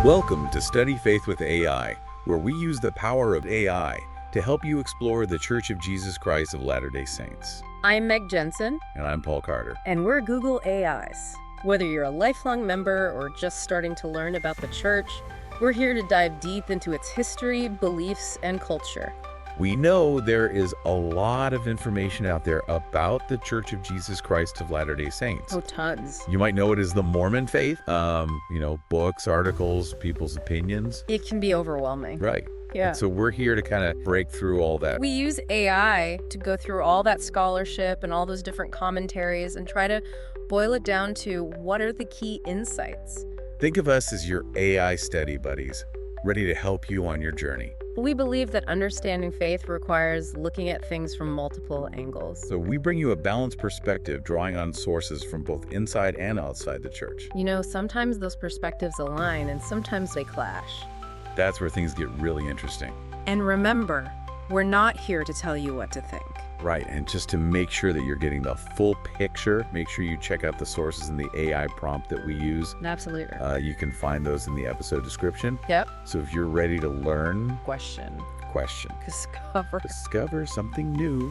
Welcome to Study Faith with AI, where we use the power of AI to help you explore the Church of Jesus Christ of Latter-day Saints. I'm Meg Jensen. And I'm Paul Carter. And we're Google AIs. Whether you're a lifelong member or just starting to learn about the church, we're here to dive deep into its history, beliefs, and culture. We know there is a lot of information out there about the Church of Jesus Christ of Latter-day Saints. Oh, tons. You might know it as the Mormon faith. Books, articles, people's opinions. It can be overwhelming. Right. Yeah. And so we're here to kind of break through all that. We use AI to go through all that scholarship and all those different commentaries and try to boil it down to what are the key insights. Think of us as your AI study buddies, ready to help you on your journey. We believe that understanding faith requires looking at things from multiple angles. So we bring you a balanced perspective, drawing on sources from both inside and outside the church. You know, sometimes those perspectives align and sometimes they clash. That's where things get really interesting. And remember, we're not here to tell you what to think. Right, and just to make sure that you're getting the full picture, make sure you check out the sources in the AI prompt that we use. Absolutely. You can find those in the episode description. Yep. So if you're ready to learn, Question. discover something new,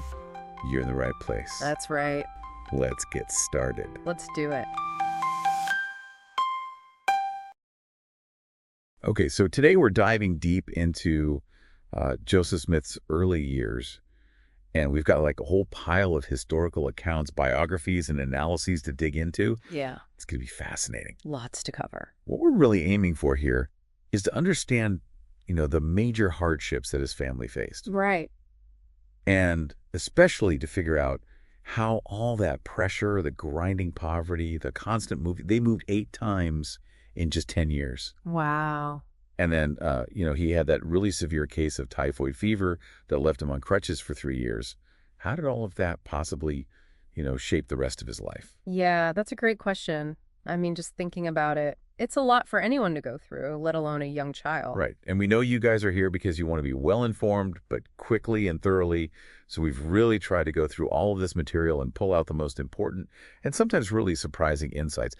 you're in the right place. That's right. Let's get started. Let's do it. Okay, so today we're diving deep into Joseph Smith's early years. And we've got like a whole pile of historical accounts, biographies, and analyses to dig into. Yeah. It's going to be fascinating. Lots to cover. What we're really aiming for here is to understand, the major hardships that his family faced. Right. And especially to figure out how all that pressure, the grinding poverty, the constant moving, they moved 8 times in just 10 years. Wow. And then, he had that really severe case of typhoid fever that left him on crutches for 3 years. How did all of that possibly, shape the rest of his life? Yeah, that's a great question. I mean, just thinking about it, it's a lot for anyone to go through, let alone a young child. Right. And we know you guys are here because you want to be well-informed, but quickly and thoroughly. So we've really tried to go through all of this material and pull out the most important and sometimes really surprising insights.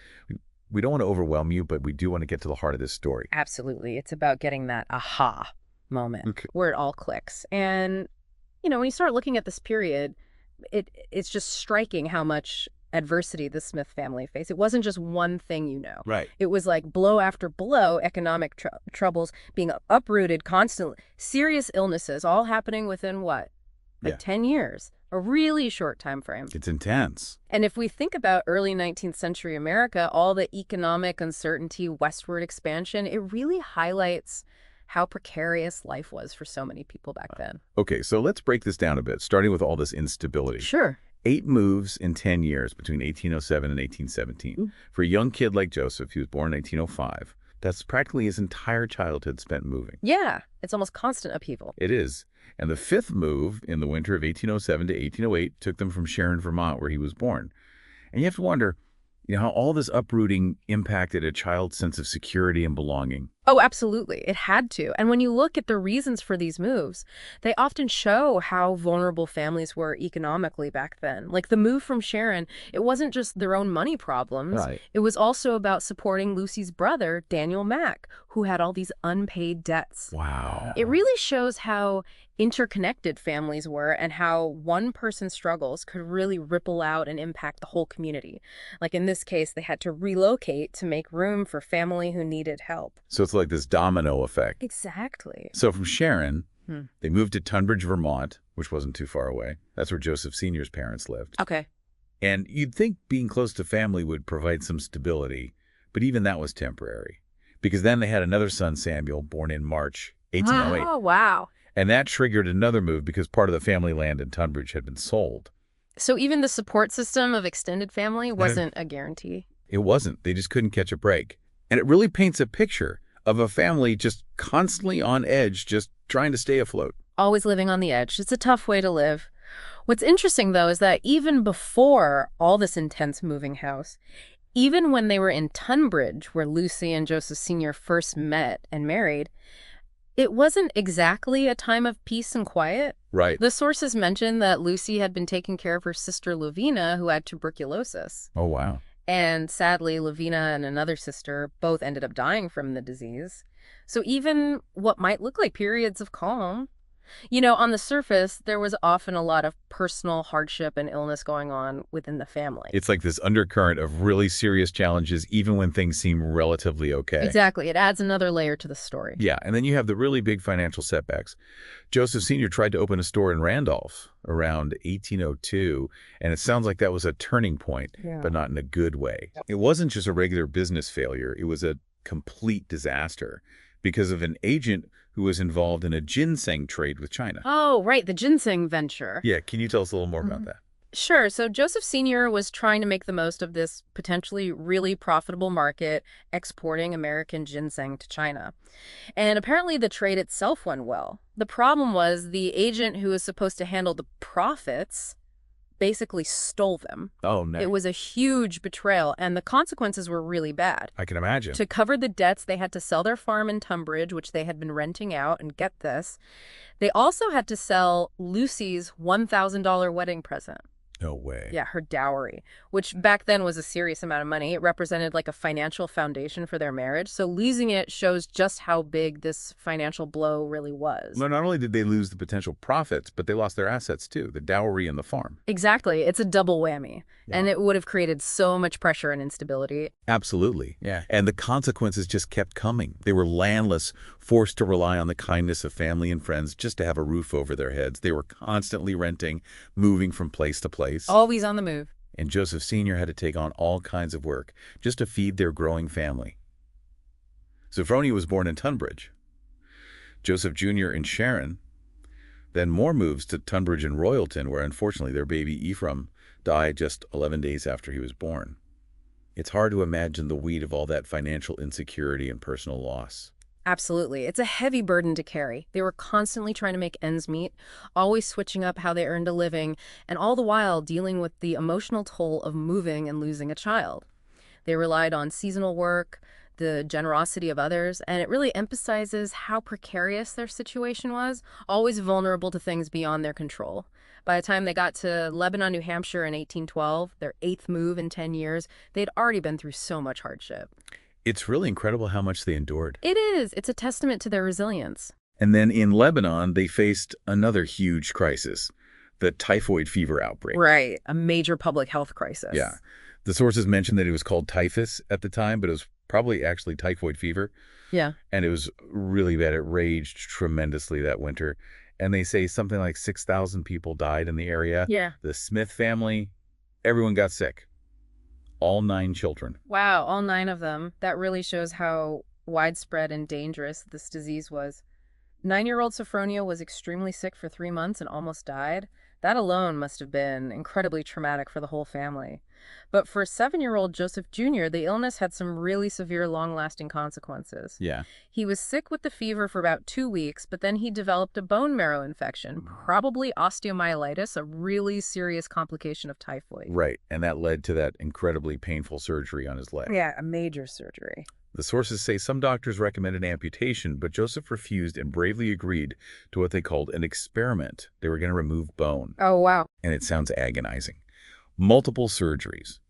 We don't want to overwhelm you, but we do want to get to the heart of this story. Absolutely. It's about getting that aha moment where it all clicks. And, when you start looking at this period, it's just striking how much adversity the Smith family faced. It wasn't just one thing, Right. It was like blow after blow, economic troubles, being uprooted constantly, serious illnesses, all happening within what? 10 years. A really short time frame. It's intense. And if we think about early 19th century America, all the economic uncertainty, westward expansion, it really highlights how precarious life was for so many people back then. Okay, so let's break this down a bit, starting with all this instability. Sure. 8 moves in 10 years between 1807 and 1817. For a young kid like Joseph, he was born in 1805. That's practically his entire childhood spent moving. Yeah, it's almost constant upheaval. It is. And the 5th move in the winter of 1807 to 1808 took them from Sharon, Vermont, where he was born. And you have to wonder, how all this uprooting impacted a child's sense of security and belonging. Oh, absolutely. It had to. And when you look at the reasons for these moves, they often show how vulnerable families were economically back then. Like the move from Sharon, it wasn't just their own money problems. Right. It was also about supporting Lucy's brother, Daniel Mack, who had all these unpaid debts. Wow. It really shows how interconnected families were and how one person's struggles could really ripple out and impact the whole community. Like in this case, they had to relocate to make room for family who needed help. So it's like this domino effect. Exactly. So from Sharon, they moved to Tunbridge, Vermont, which wasn't too far away. That's where Joseph Sr.'s parents lived. Okay. And you'd think being close to family would provide some stability, but even that was temporary. Because then they had another son, Samuel, born in March 1808. Oh, wow. And that triggered another move because part of the family land in Tunbridge had been sold. So even the support system of extended family wasn't a guarantee? It wasn't. They just couldn't catch a break. And it really paints a picture of a family just constantly on edge, just trying to stay afloat. Always living on the edge. It's a tough way to live. What's interesting, though, is that even before all this intense moving house, even when they were in Tunbridge, where Lucy and Joseph Sr. first met and married, it wasn't exactly a time of peace and quiet. Right. The sources mention that Lucy had been taking care of her sister Lovina, who had tuberculosis. Oh, wow. And sadly, Lavina and another sister both ended up dying from the disease. So even what might look like periods of calm, on the surface, there was often a lot of personal hardship and illness going on within the family. It's like this undercurrent of really serious challenges, even when things seem relatively okay. Exactly. It adds another layer to the story. Yeah, and then you have the really big financial setbacks. Joseph Sr. tried to open a store in Randolph around 1802, and it sounds like that was a turning point, Yeah. but not in a good way. It wasn't just a regular business failure. It was a complete disaster because of an agent who was involved in a ginseng trade with China. Oh, right, the ginseng venture. Yeah, can you tell us a little more about that? Sure. So Joseph Sr. was trying to make the most of this potentially really profitable market, exporting American ginseng to China. And apparently the trade itself went well. The problem was the agent who was supposed to handle the profits basically stole them. Oh, no. It was a huge betrayal, and the consequences were really bad. I can imagine. To cover the debts, they had to sell their farm in Tunbridge, which they had been renting out, and get this, they also had to sell Lucy's $1,000 wedding present. No way. Yeah, her dowry, which back then was a serious amount of money. It represented like a financial foundation for their marriage. So losing it shows just how big this financial blow really was. Not only did they lose the potential profits, but they lost their assets too, the dowry and the farm. Exactly. It's a double whammy. Yeah. And it would have created so much pressure and instability. Absolutely. Yeah. And the consequences just kept coming. They were landless, forced to rely on the kindness of family and friends just to have a roof over their heads. They were constantly renting, moving from place to place. Always on the move. And Joseph Sr. had to take on all kinds of work just to feed their growing family. Sophronia was born in Tunbridge, Joseph Jr. in Sharon, then more moves to Tunbridge and Royalton, where unfortunately their baby Ephraim died just 11 days after he was born. It's hard to imagine the weight of all that financial insecurity and personal loss. Absolutely. It's a heavy burden to carry. They were constantly trying to make ends meet, always switching up how they earned a living, and all the while dealing with the emotional toll of moving and losing a child. They relied on seasonal work, the generosity of others, and it really emphasizes how precarious their situation was, always vulnerable to things beyond their control. By the time they got to Lebanon, New Hampshire in 1812, their 8th move in 10 years, they'd already been through so much hardship. It's really incredible how much they endured. It is. It's a testament to their resilience. And then in Lebanon, they faced another huge crisis, the typhoid fever outbreak. Right. A major public health crisis. Yeah. The sources mentioned that it was called typhus at the time, but it was probably actually typhoid fever. Yeah. And it was really bad. It raged tremendously that winter. And they say something like 6,000 people died in the area. Yeah. The Smith family, everyone got sick. All 9 children. Wow, all 9 of them. That really shows how widespread and dangerous this disease was. 9-year-old Sophronia was extremely sick for 3 months and almost died. That alone must have been incredibly traumatic for the whole family. But for 7-year-old Joseph Jr., the illness had some really severe, long-lasting consequences. Yeah. He was sick with the fever for about 2 weeks, but then he developed a bone marrow infection, probably osteomyelitis, a really serious complication of typhoid. Right. And that led to that incredibly painful surgery on his leg. Yeah, a major surgery. The sources say some doctors recommended amputation, but Joseph refused and bravely agreed to what they called an experiment. They were going to remove bone. Oh, wow. And it sounds agonizing. Multiple surgeries,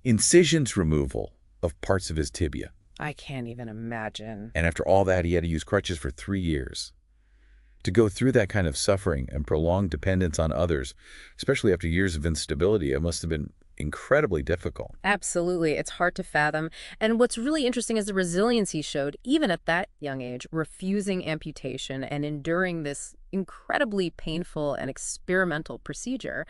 incisions removal of parts of his tibia. I can't even imagine. And after all that, he had to use crutches for 3 years. To go through that kind of suffering and prolonged dependence on others, especially after years of instability, it must have been incredibly difficult. Absolutely. It's hard to fathom. And what's really interesting is the resilience he showed, even at that young age, refusing amputation and enduring this incredibly painful and experimental procedure.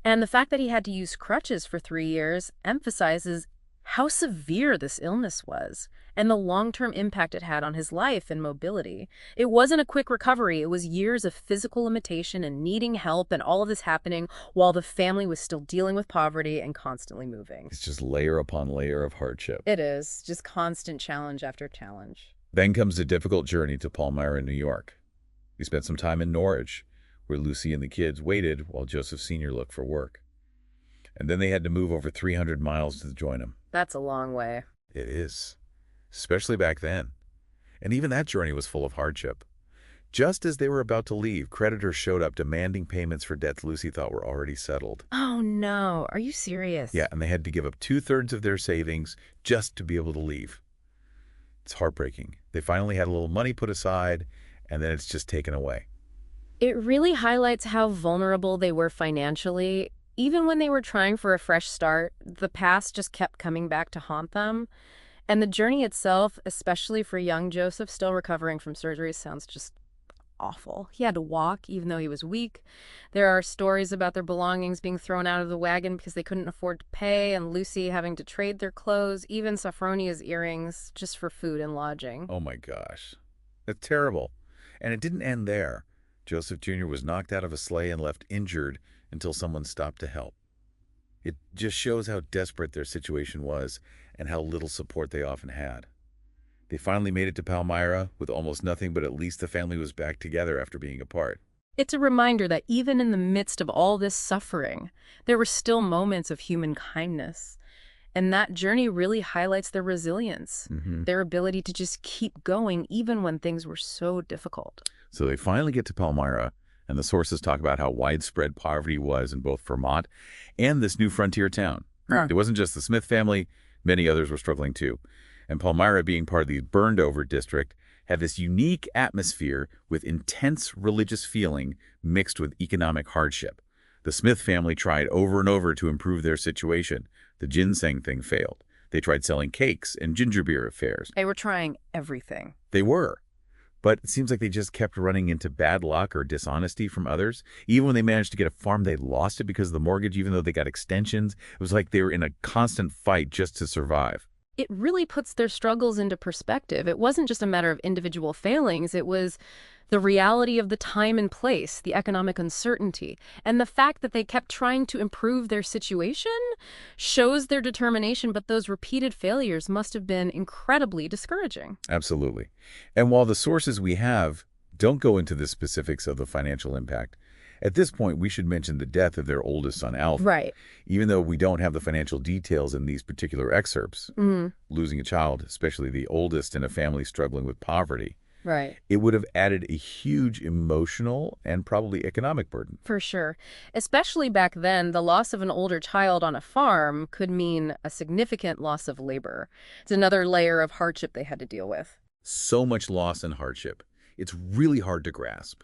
And the fact that he had to use crutches for 3 years emphasizes how severe this illness was and the long-term impact it had on his life and mobility. It wasn't a quick recovery. It was years of physical limitation and needing help, and all of this happening while the family was still dealing with poverty and constantly moving. It's just layer upon layer of hardship. It is. Just constant challenge after challenge. Then comes the difficult journey to Palmyra, New York. He spent some time in Norwich, where Lucy and the kids waited while Joseph Sr. looked for work. And then they had to move over 300 miles to join him. That's a long way. It is, especially back then. And even that journey was full of hardship. Just as they were about to leave, creditors showed up demanding payments for debts Lucy thought were already settled. Oh no, are you Yeah, serious? and they had to give up two-thirds of their savings just to be able to leave. It's heartbreaking. They finally had a little money put aside, and then it's just taken away. It really highlights how vulnerable they were financially. Even when they were trying for a fresh start, the past just kept coming back to haunt them. And the journey itself, especially for young Joseph still recovering from surgery, sounds just awful. He had to walk even though he was weak. There are stories about their belongings being thrown out of the wagon because they couldn't afford to pay, and Lucy having to trade their clothes, even Sophronia's earrings, just for food and lodging. Oh my gosh. That's terrible. And it didn't end there. Joseph Jr. was knocked out of a sleigh and left injured until someone stopped to help. It just shows how desperate their situation was and how little support they often had. They finally made it to Palmyra with almost nothing, but at least the family was back together after being apart. It's a reminder that even in the midst of all this suffering, there were still moments of human kindness. And that journey really highlights their resilience, their ability to just keep going even when things were so difficult. So they finally get to Palmyra, and the sources talk about how widespread poverty was in both Vermont and this new frontier town. Huh. It wasn't just the Smith family, many others were struggling too. And Palmyra, being part of the burned-over district, had this unique atmosphere with intense religious feeling mixed with economic hardship. The Smith family tried over and over to improve their situation. The ginseng thing failed. They tried selling cakes and ginger beer at fairs. They were trying everything. They were. But it seems like they just kept running into bad luck or dishonesty from others. Even when they managed to get a farm, they lost it because of the mortgage, even though they got extensions. It was like they were in a constant fight just to survive. It really puts their struggles into perspective. It wasn't just a matter of individual failings. It was the reality of the time and place, the economic uncertainty, and the fact that they kept trying to improve their situation shows their determination, but those repeated failures must have been incredibly discouraging. Absolutely. And while the sources we have don't go into the specifics of the financial impact, at this point, we should mention the death of their oldest son, Alvin. Right. Even though we don't have the financial details in these particular excerpts, losing a child, especially the oldest in a family struggling with poverty, Right. it would have added a huge emotional and probably economic burden. For sure. Especially back then, the loss of an older child on a farm could mean a significant loss of labor. It's another layer of hardship they had to deal with. So much loss and hardship. It's really hard to grasp.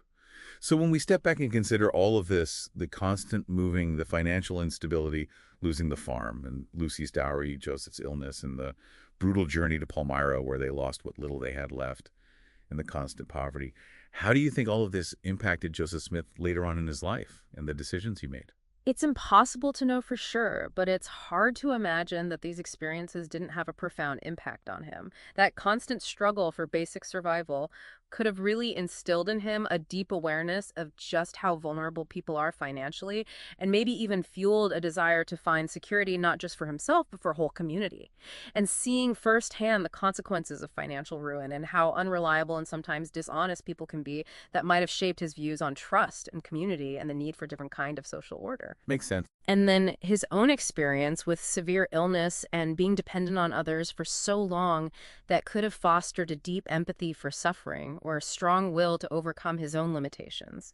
So when we step back and consider all of this, the constant moving, the financial instability, losing the farm, and Lucy's dowry, Joseph's illness, and the brutal journey to Palmyra where they lost what little they had left, and the constant poverty, how do you think all of this impacted Joseph Smith later on in his life and the decisions he made? It's impossible to know for sure, but it's hard to imagine that these experiences didn't have a profound impact on him. That constant struggle for basic survival could have really instilled in him a deep awareness of just how vulnerable people are financially, and maybe even fueled a desire to find security not just for himself, but for a whole community. And seeing firsthand the consequences of financial ruin and how unreliable and sometimes dishonest people can be, that might have shaped his views on trust and community and the need for a different kind of social order. Makes sense. And then his own experience with severe illness and being dependent on others for so long that could have fostered a deep empathy for suffering or a strong will to overcome his own limitations.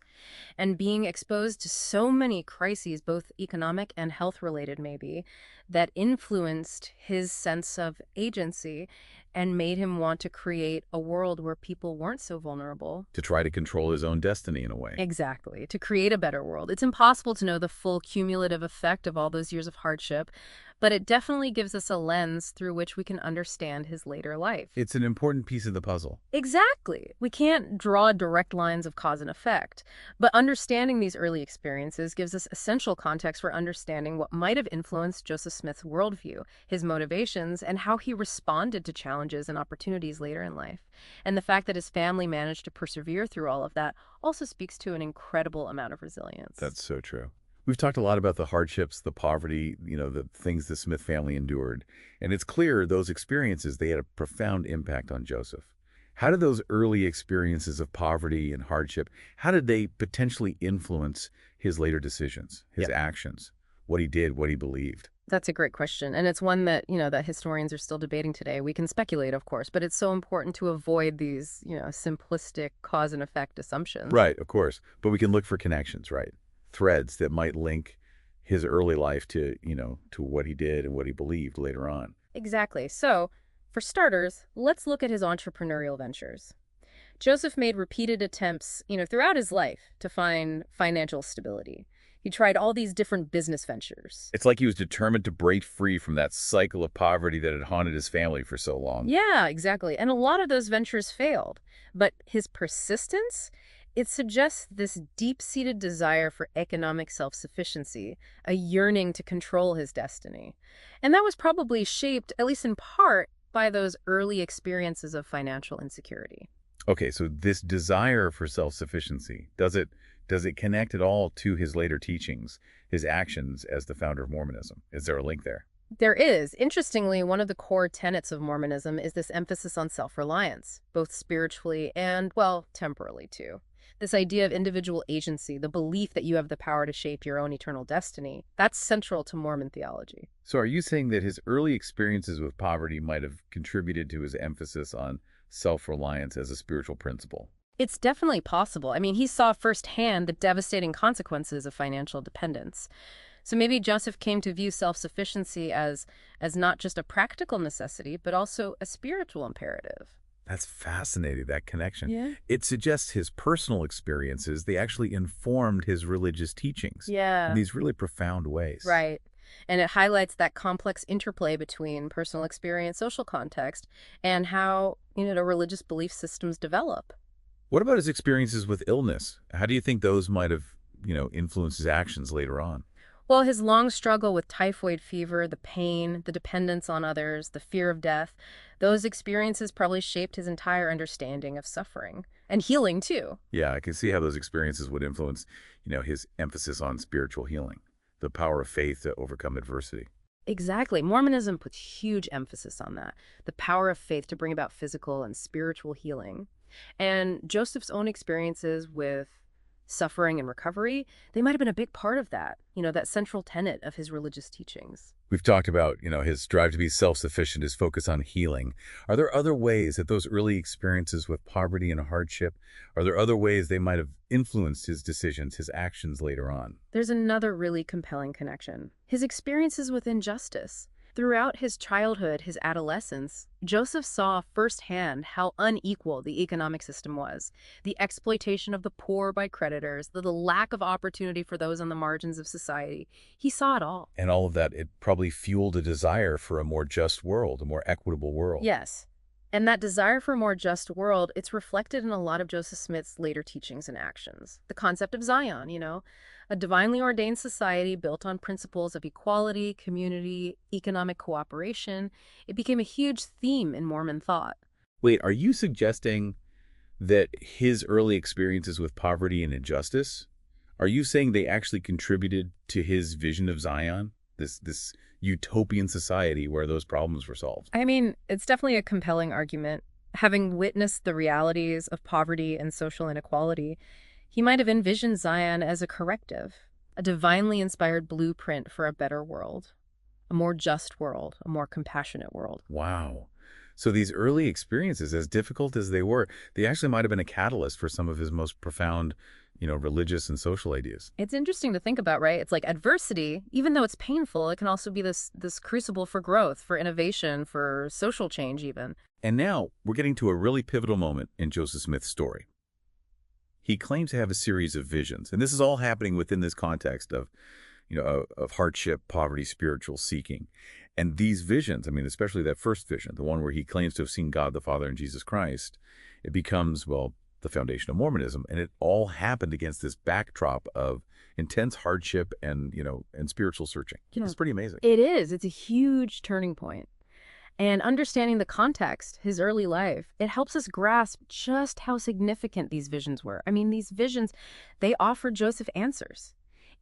And being exposed to so many crises, both economic and health-related maybe, that influenced his sense of agency and made him want to create a world where people weren't so vulnerable. To try to control his own destiny in a way. Exactly, to create a better world. It's impossible to know the full cumulative effect of all those years of hardship, but it definitely gives us a lens through which we can understand his later life. It's an important piece of the puzzle. Exactly. We can't draw direct lines of cause and effect, but understanding these early experiences gives us essential context for understanding what might have influenced Joseph Smith's worldview, his motivations, and how he responded to challenges and opportunities later in life. And the fact that his family managed to persevere through all of that also speaks to an incredible amount of resilience. That's so true. We've talked a lot about the hardships, the poverty, the things the Smith family endured. And it's clear those experiences, they had a profound impact on Joseph. How did those early experiences of poverty and hardship, how did they potentially influence his later decisions, his actions, what he did, what he believed? That's a great question. And it's one that, that historians are still debating today. We can speculate, of course, but it's so important to avoid these, simplistic cause and effect assumptions. Right, of course. But we can look for connections, right? Threads that might link his early life to, to what he did and what he believed later on. Exactly. So, for starters, let's look at his entrepreneurial ventures. Joseph made repeated attempts, throughout his life to find financial stability. He tried all these different business ventures. It's like he was determined to break free from that cycle of poverty that had haunted his family for so long. Yeah, exactly. And a lot of those ventures failed. But his persistence, it suggests this deep-seated desire for economic self-sufficiency, a yearning to control his destiny. And that was probably shaped, at least in part, by those early experiences of financial insecurity. Okay, so this desire for self-sufficiency, does it connect at all to his later teachings, his actions as the founder of Mormonism? Is there a link there? There is. Interestingly, one of the core tenets of Mormonism is this emphasis on self-reliance, both spiritually and, well, temporally too. This idea of individual agency, the belief that you have the power to shape your own eternal destiny, that's central to Mormon theology. So are you saying that his early experiences with poverty might have contributed to his emphasis on self-reliance as a spiritual principle? It's definitely possible. I mean, he saw firsthand the devastating consequences of financial dependence. So maybe Joseph came to view self-sufficiency as not just a practical necessity, but also a spiritual imperative. That's fascinating, that connection. Yeah. It suggests his personal experiences, they actually informed his religious teachings in Yeah. these really profound ways. Right. And it highlights that complex interplay between personal experience, social context, and how, the religious belief systems develop. What about his experiences with illness? How do you think those might have, influenced his actions later on? Well, his long struggle with typhoid fever, the pain, the dependence on others, the fear of death, those experiences probably shaped his entire understanding of suffering and healing, too. Yeah, I can see how those experiences would influence, his emphasis on spiritual healing, the power of faith to overcome adversity. Exactly. Mormonism puts huge emphasis on that, the power of faith to bring about physical and spiritual healing. And Joseph's own experiences with suffering and recovery, they might have been a big part of that, that central tenet of his religious teachings. We've talked about, his drive to be self-sufficient, his focus on healing. Are there other ways that those early experiences with poverty and hardship, are there other ways they might have influenced his decisions, his actions later on? There's another really compelling connection. His experiences with injustice. Throughout his childhood, his adolescence, Joseph saw firsthand how unequal the economic system was. The exploitation of the poor by creditors, the lack of opportunity for those on the margins of society. He saw it all. And all of that, it probably fueled a desire for a more just world, a more equitable world. Yes. And that desire for a more just world, it's reflected in a lot of Joseph Smith's later teachings and actions. The concept of Zion, a divinely ordained society built on principles of equality, community, economic cooperation. It became a huge theme in Mormon thought. Wait, are you suggesting that his early experiences with poverty and injustice, are you saying they actually contributed to his vision of Zion? This utopian society where those problems were solved? I mean, it's definitely a compelling argument. Having witnessed the realities of poverty and social inequality, he might have envisioned Zion as a corrective, a divinely inspired blueprint for a better world, a more just world, a more compassionate world. Wow. So these early experiences, as difficult as they were, they actually might have been a catalyst for some of his most profound, religious and social ideas. It's interesting to think about, right? It's like adversity, even though it's painful, it can also be this crucible for growth, for innovation, for social change even. And now we're getting to a really pivotal moment in Joseph Smith's story. He claims to have a series of visions, and this is all happening within this context of, of hardship, poverty, spiritual seeking. And these visions, I mean, especially that first vision, the one where he claims to have seen God the Father and Jesus Christ, it becomes, well, the foundation of Mormonism. And it all happened against this backdrop of intense hardship and, and spiritual searching. It's pretty amazing. It is. It's a huge turning point. And understanding the context, his early life, it helps us grasp just how significant these visions were. I mean, these visions, they offered Joseph answers.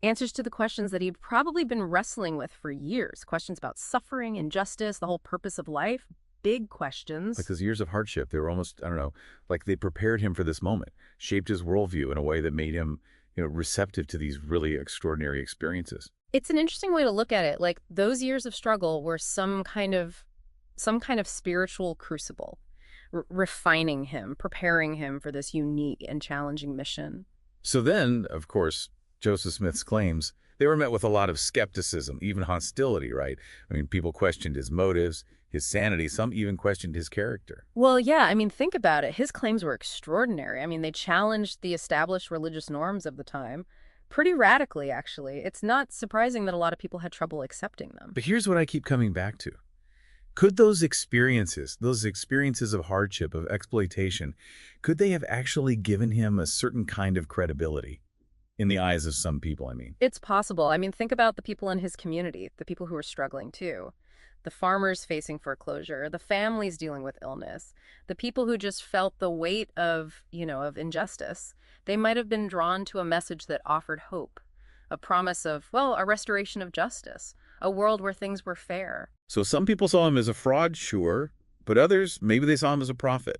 Answers to the questions that he'd probably been wrestling with for years. Questions about suffering, injustice, the whole purpose of life. Big questions. Like those years of hardship, they were almost, I don't know, like they prepared him for this moment, shaped his worldview in a way that made him, receptive to these really extraordinary experiences. It's an interesting way to look at it. Like those years of struggle were some kind of spiritual crucible, refining him, preparing him for this unique and challenging mission. So then, of course, Joseph Smith's claims, they were met with a lot of skepticism, even hostility, right? I mean, people questioned his motives, his sanity. Some even questioned his character. Well, yeah, I mean, think about it. His claims were extraordinary. I mean, they challenged the established religious norms of the time pretty radically, actually. It's not surprising that a lot of people had trouble accepting them. But here's what I keep coming back to. Could those experiences of hardship, of exploitation, could they have actually given him a certain kind of credibility in the eyes of some people, I mean? It's possible. I mean, think about the people in his community, the people who are struggling too. The farmers facing foreclosure, the families dealing with illness, the people who just felt the weight of injustice. They might have been drawn to a message that offered hope, a promise of, well, a restoration of justice, a world where things were fair. So some people saw him as a fraud, sure, but others, maybe they saw him as a prophet,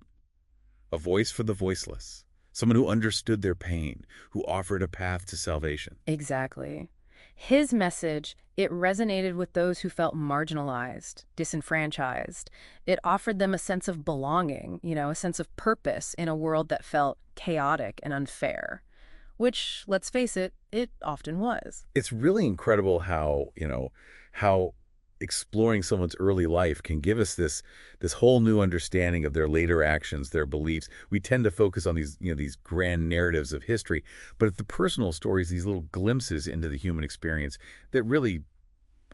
a voice for the voiceless, someone who understood their pain, who offered a path to salvation. Exactly. His message, it resonated with those who felt marginalized, disenfranchised. It offered them a sense of belonging, a sense of purpose in a world that felt chaotic and unfair, which, let's face it, it often was. It's really incredible how exploring someone's early life can give us this whole new understanding of their later actions, their beliefs. We tend to focus on these grand narratives of history, but the personal stories, these little glimpses into the human experience that really,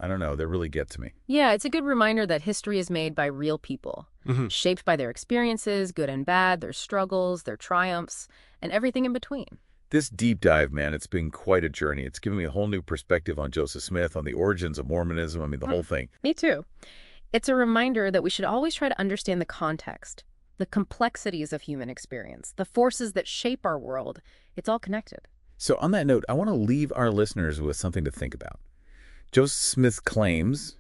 I don't know, that really get to me. Yeah, it's a good reminder that history is made by real people, shaped by their experiences, good and bad, their struggles, their triumphs, and everything in between. This deep dive, man, it's been quite a journey. It's given me a whole new perspective on Joseph Smith, on the origins of Mormonism. I mean, the whole thing. Me too. It's a reminder that we should always try to understand the context, the complexities of human experience, the forces that shape our world. It's all connected. So on that note, I want to leave our listeners with something to think about. Joseph Smith's claims,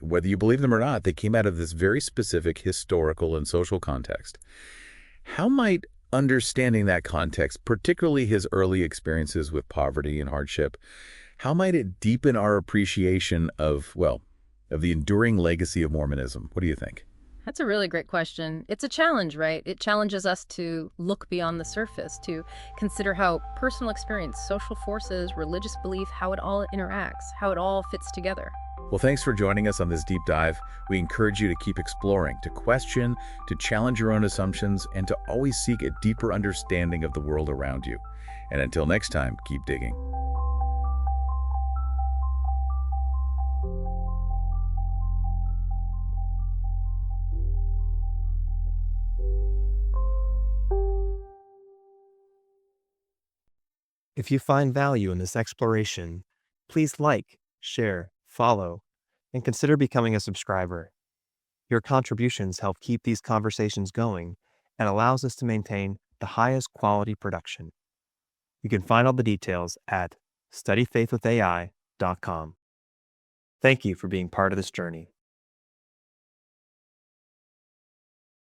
whether you believe them or not, they came out of this very specific historical and social context. How might understanding that context, particularly his early experiences with poverty and hardship, how might it deepen our appreciation of the enduring legacy of Mormonism? What do you think? That's a really great question. It's a challenge, right? It challenges us to look beyond the surface, to consider how personal experience, social forces, religious belief, how it all interacts, how it all fits together. Well, thanks for joining us on this deep dive. We encourage you to keep exploring, to question, to challenge your own assumptions, and to always seek a deeper understanding of the world around you. And until next time, keep digging. If you find value in this exploration, please like, share, follow, and consider becoming a subscriber. Your contributions help keep these conversations going and allows us to maintain the highest quality production. You can find all the details at studyfaithwithai.com. Thank you for being part of this journey.